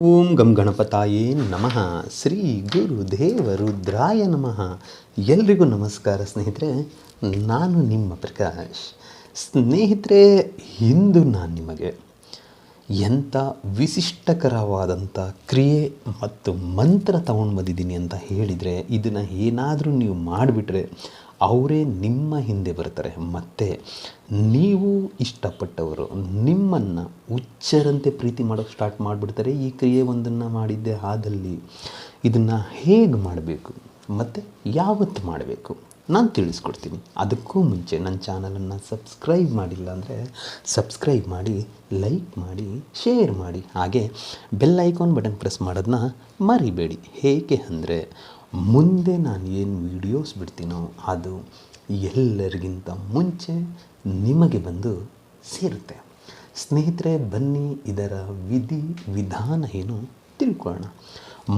ಓಂ ಗಂ ಗಣಪತಾಯೇ ನಮಃ. ಶ್ರೀ ಗುರುದೇವ ರುದ್ರಾಯ ನಮಃ. ಎಲ್ರಿಗೂ ನಮಸ್ಕಾರ ಸ್ನೇಹಿತರೆ, ನಾನು ನಿಮ್ಮ ಪ್ರಕಾಶ್. ಸ್ನೇಹಿತರೆ, ಇಂದು ನಾನು ನಿಮಗೆ ಎಂಥ ವಿಶಿಷ್ಟಕರವಾದಂಥ ಕ್ರಿಯೆ ಮತ್ತು ಮಂತ್ರ ತಗೊಂಡು ಬಂದಿದ್ದೀನಿ ಅಂತ ಹೇಳಿದರೆ, ಇದನ್ನು ಏನಾದರೂ ನೀವು ಮಾಡಿಬಿಟ್ರೆ ಅವರೇ ನಿಮ್ಮ ಹಿಂದೆ ಬರ್ತಾರೆ. ಮತ್ತು ನೀವು ಇಷ್ಟಪಟ್ಟವರು ನಿಮ್ಮನ್ನು ಹುಚ್ಚರಂತೆ ಪ್ರೀತಿ ಮಾಡೋಕ್ಕೆ ಸ್ಟಾರ್ಟ್ ಮಾಡಿಬಿಡ್ತಾರೆ. ಈ ಕ್ರಿಯೆ ಒಂದನ್ನು ಮಾಡಿದ್ದೆ ಆದಲ್ಲಿ ಇದನ್ನು ಹೇಗೆ ಮಾಡಬೇಕು ಮತ್ತು ಯಾವತ್ತು ಮಾಡಬೇಕು ನಾನು ತಿಳಿಸ್ಕೊಡ್ತೀನಿ. ಅದಕ್ಕೂ ಮುಂಚೆ ನನ್ನ ಚಾನಲನ್ನು ಸಬ್ಸ್ಕ್ರೈಬ್ ಮಾಡಿಲ್ಲ ಅಂದರೆ ಸಬ್ಸ್ಕ್ರೈಬ್ ಮಾಡಿ, ಲೈಕ್ ಮಾಡಿ, ಶೇರ್ ಮಾಡಿ, ಹಾಗೆ ಬೆಲ್ ಐಕಾನ್ ಬಟನ್ ಪ್ರೆಸ್ ಮಾಡೋದನ್ನ ಮರಿಬೇಡಿ. ಹೇಗೆ ಅಂದರೆ ಮುಂದೆ ನಾನು ಏನು ವೀಡಿಯೋಸ್ ಬಿಡ್ತೀನೋ ಅದು ಎಲ್ಲರಿಗಿಂತ ಮುಂಚೆ ನಿಮಗೆ ಬಂದು ಸೇರುತ್ತೆ. ಸ್ನೇಹಿತರೆ, ಬನ್ನಿ ಇದರ ವಿಧಾನ ಏನು ತಿಳ್ಕೊಳ್ಳೋಣ.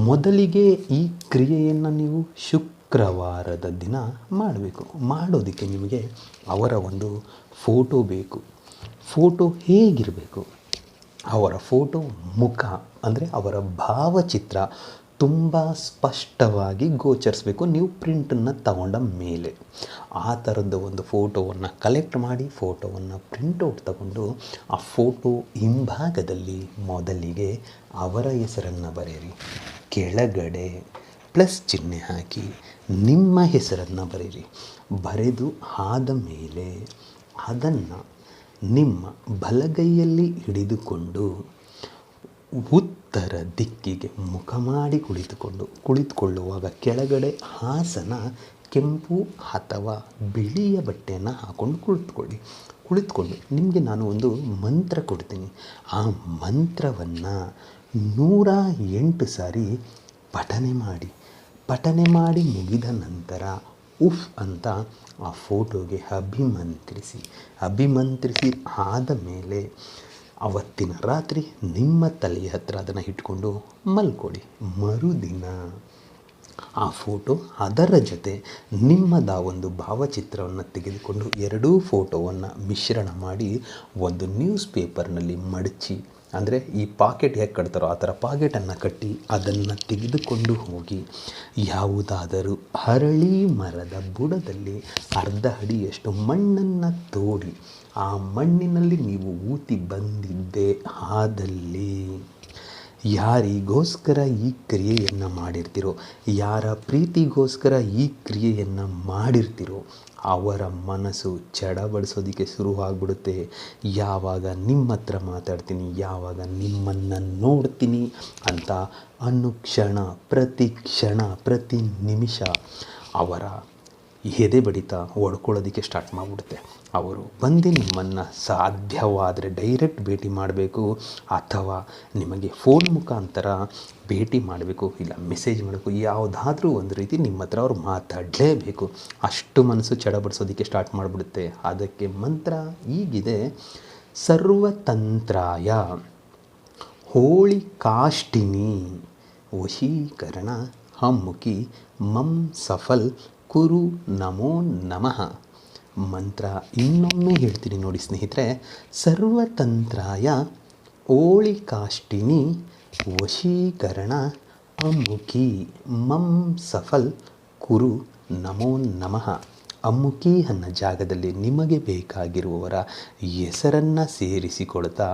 ಮೊದಲಿಗೆ ಈ ಕ್ರಿಯೆಯನ್ನು ನೀವು ಶುಕ್ರವಾರದ ದಿನ ಮಾಡಬೇಕು. ಮಾಡೋದಕ್ಕೆ ನಿಮಗೆ ಅವರ ಒಂದು ಫೋಟೋ ಬೇಕು. ಫೋಟೋ ಹೇಗಿರಬೇಕು? ಅವರ ಫೋಟೋ ಮುಖ ಅಂದರೆ ಅವರ ಭಾವಚಿತ್ರ ತುಂಬ ಸ್ಪಷ್ಟವಾಗಿ ಗೋಚರಿಸಬೇಕು. ನೀವು ಪ್ರಿಂಟನ್ನು ತಗೊಂಡ ಮೇಲೆ ಆ ಥರದ ಒಂದು ಫೋಟೋವನ್ನು ಕಲೆಕ್ಟ್ ಮಾಡಿ, ಫೋಟೋವನ್ನು ಪ್ರಿಂಟೌಟ್ ತಗೊಂಡು ಆ ಫೋಟೋ ಹಿಂಭಾಗದಲ್ಲಿ ಮೊದಲಿಗೆ ಅವರ ಹೆಸರನ್ನು ಬರೆಯಿರಿ. ಕೆಳಗಡೆ ಪ್ಲಸ್ ಚಿಹ್ನೆ ಹಾಕಿ ನಿಮ್ಮ ಹೆಸರನ್ನು ಬರೆಯಿರಿ. ಬರೆದು ಆದ ಮೇಲೆ ಅದನ್ನು ನಿಮ್ಮ ಬಲಗೈಯಲ್ಲಿ ಹಿಡಿದುಕೊಂಡು ಉತ್ತರ ದಿಕ್ಕಿಗೆ ಮುಖ ಮಾಡಿ ಕುಳಿತುಕೊಳ್ಳುವಾಗ ಕೆಳಗಡೆ ಆಸನ ಕೆಂಪು ಅಥವಾ ಬಿಳಿಯ ಬಟ್ಟೆಯನ್ನು ಹಾಕ್ಕೊಂಡು ಕುಳಿತುಕೊಂಡು ನಿಮಗೆ ನಾನು ಒಂದು ಮಂತ್ರ ಕೊಡ್ತೀನಿ. ಆ ಮಂತ್ರವನ್ನು 108 ಸಾರಿ ಪಠನೆ ಮಾಡಿ ಮುಗಿದ ನಂತರ ಉಫ್ ಅಂತ ಆ ಫೋಟೋಗೆ ಅಭಿಮಂತ್ರಿಸಿ ಆದ ಮೇಲೆ ಅವತ್ತಿನ ರಾತ್ರಿ ನಿಮ್ಮ ತಲೆಯ ಹತ್ರ ಅದನ್ನು ಇಟ್ಕೊಂಡು ಮಲ್ಕೊಳ್ಳಿ. ಮರುದಿನ ಆ ಫೋಟೋ ಅದರ ಜೊತೆ ನಿಮ್ಮದ ಒಂದು ಭಾವಚಿತ್ರವನ್ನು ತೆಗೆದುಕೊಂಡು ಎರಡೂ ಫೋಟೋವನ್ನು ಮಿಶ್ರಣ ಮಾಡಿ ಒಂದು ನ್ಯೂಸ್ ಪೇಪರ್ನಲ್ಲಿ ಮಡಚಿ, ಅಂದರೆ ಈ ಪಾಕೆಟ್ ಹೇಗೆ ಕಟ್ತಾರೋ ಆ ಥರ ಪಾಕೆಟನ್ನು ಕಟ್ಟಿ ಅದನ್ನು ತೆಗೆದುಕೊಂಡು ಹೋಗಿ ಯಾವುದಾದರೂ ಹರಳಿ ಮರದ ಬುಡದಲ್ಲಿ ಅರ್ಧ ಅಡಿಯಷ್ಟು ಮಣ್ಣನ್ನು ತೋಡಿ ಆ ಮಣ್ಣಿನಲ್ಲಿ ನೀವು ಊತಿ ಬಂದಿದ್ದೇ ಆದಲ್ಲಿ ಯಾರಿಗೋಸ್ಕರ ಈ ಕ್ರಿಯೆಯನ್ನು ಮಾಡಿರ್ತೀರೋ, ಯಾರ ಪ್ರೀತಿಗೋಸ್ಕರ ಈ ಕ್ರಿಯೆಯನ್ನು ಮಾಡಿರ್ತೀರೋ ಅವರ ಮನಸ್ಸು ಚಡಬಡಿಸೋದಕ್ಕೆ ಶುರುವಾಗ್ಬಿಡುತ್ತೆ. ಯಾವಾಗ ನಿಮ್ಮ ಹತ್ರ ಮಾತಾಡ್ತೀನಿ, ಯಾವಾಗ ನಿಮ್ಮನ್ನು ನೋಡ್ತೀನಿ ಅಂತ ಅನುಕ್ಷಣ, ಪ್ರತಿ ಕ್ಷಣ, ಪ್ರತಿ ನಿಮಿಷ ಅವರ ಎದೆ ಬಡಿತ ಹೊಡ್ಕೊಳ್ಳೋದಕ್ಕೆ ಸ್ಟಾರ್ಟ್ ಮಾಡಿಬಿಡುತ್ತೆ. ಅವರು ಬಂದು ನಿಮ್ಮನ್ನು ಸಾಧ್ಯವಾದರೆ ಡೈರೆಕ್ಟ್ ಭೇಟಿ ಮಾಡಬೇಕು, ಅಥವಾ ನಿಮಗೆ ಫೋನ್ ಮುಖಾಂತರ ಭೇಟಿ ಮಾಡಬೇಕು, ಇಲ್ಲ ಮೆಸೇಜ್ ಮಾಡಬೇಕು. ಯಾವುದಾದ್ರೂ ಒಂದು ರೀತಿ ನಿಮ್ಮ ಹತ್ರ ಅವ್ರು ಮಾತಾಡಲೇಬೇಕು. ಅಷ್ಟು ಮನಸ್ಸು ಚಡಬಡಿಸೋದಕ್ಕೆ ಸ್ಟಾರ್ಟ್ ಮಾಡಿಬಿಡುತ್ತೆ. ಅದಕ್ಕೆ ಮಂತ್ರ ಹೀಗಿದೆ: ಸರ್ವತಂತ್ರಾಯ ಹೋಳಿ ಕಾಷ್ಟಿನಿ ವಶೀಕರಣ ಹಮ್ಮುಖಿ ಮಂ ಸಫಲ್ ಕುರು ನಮೋ ನಮಃ. ಮಂತ್ರ ಇನ್ನೊಮ್ಮೆ ಹೇಳ್ತೀನಿ ನೋಡಿ ಸ್ನೇಹಿತರೆ. ಸರ್ವತಂತ್ರಾಯ ಹೋಳಿ ಕಾಷ್ಟಿನಿ ವಶೀಕರಣ ಅಮ್ಮುಖಿ ಮಂ ಸಫಲ್ ಕುರು ನಮೋ ನಮಃ. ಅಮ್ಮುಖಿ ಅನ್ನೋ ಜಾಗದಲ್ಲಿ ನಿಮಗೆ ಬೇಕಾಗಿರುವವರ ಹೆಸರನ್ನು ಸೇರಿಸಿಕೊಳ್ತಾ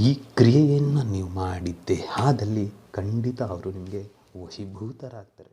ಈ ಕ್ರಿಯೆಯನ್ನು ನೀವು ಮಾಡಿದ್ದೆ ಆದಲ್ಲಿ ಖಂಡಿತ ಅವರು ನಿಮಗೆ ವಶೀಭೂತರಾಗ್ತಾರೆ.